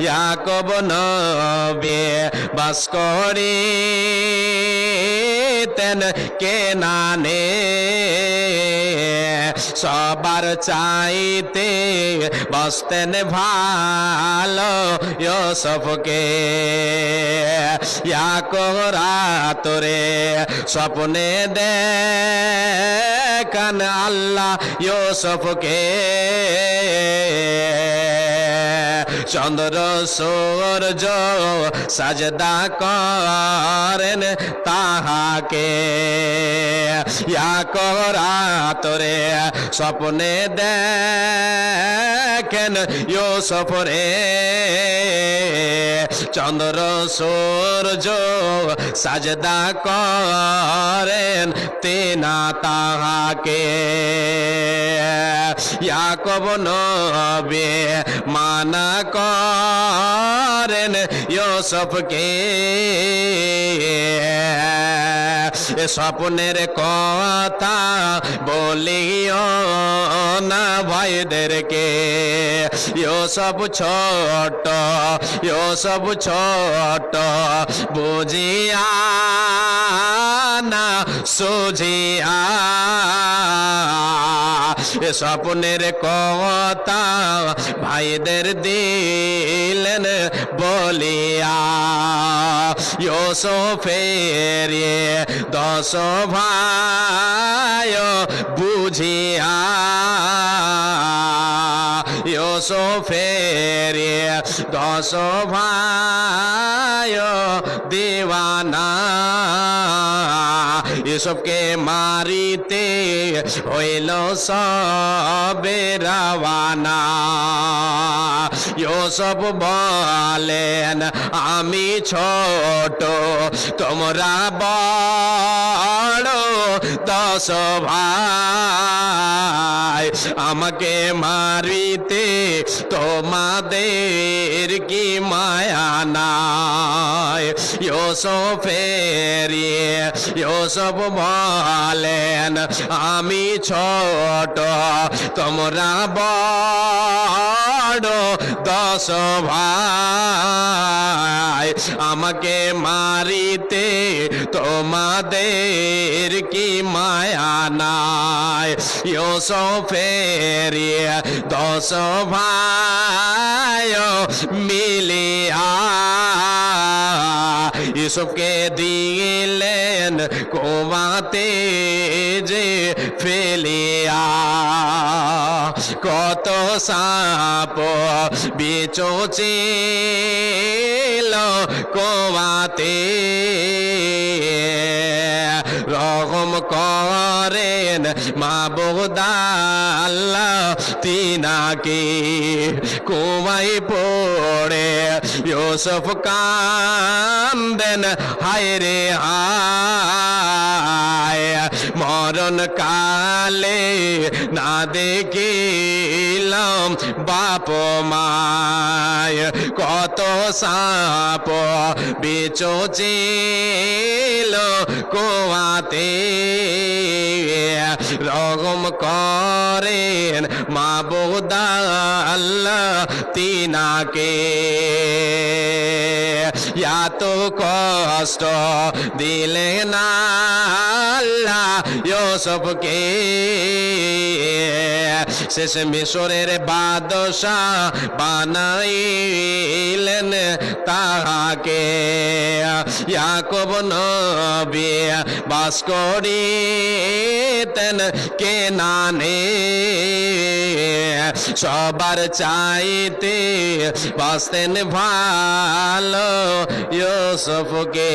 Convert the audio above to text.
ইয়াকুব নবী বাস করিতেন কেনানে সবার চাইতে বসতেন ভালো ইউসুফকে ইয়াকুব রাতরে স্বপ্নে দেখান আল্লাহ ইউসুফকে চন্দ্র সূর্য সাজদা করেন তাহাকে ইয়াকুব রাতরে স্বপ্নে দেখেন ইউসুফ রে চন্দ্র সূর্য সাজদা করেন তেনা তাহাকে ইয়াকুব নবী মানা করেন ইউসুফকে স্বপ্নের কথা বলিও না ভাইদেরকে ইউসুফ ছোট বুঝিয়া না সুঝিয়া স্বপ্নের কথা ভাইদের দিলেন বলিয়া ইউসুফের 10 ভাই বুঝিয়া ইউসুফের 10 ভাই দিওয়ানা ইউসুফকে মারিতে হইল সবে রওয়ানা ইউসুফ বলেন আমি ছোট তোমরা বড় 10 ভাই আমাকে মারিতে তোমাদের কি মায়া নাই ইউসুফ বলেন আমি ছোট তোমরা বড় 10 ভাই আমাকে মারিতে তোমাদের কি মায়া নাই ইউসুফের 10 ভাই মিলিয়া ইউসুফকে দিলেন কুয়াতে যে ফেলিয়া কত সাপ বিচো ছিল কুয়াতে রহম করেন মাবুদ আল্লাহ তিনাকে কুয়ায় পড়ে ইউসুফ কান্দেন হায় রে হায় মরণ কালে না দেখিলাম বাপ মায় কত সাপ বিচো ছিল কুয়াতে রহম করেন মাবুদ আল্লাহ তিনাকে এত কষ্ট দিলেন আল্লাহ ইউসুফকে শেষ মিশরের বাদশাহ বানাইলেন তাহাকে ইয়াকুব নবী বাস করিতেন কেনানে সবার চাইতে বাসতেন ভালো ইউসুফকে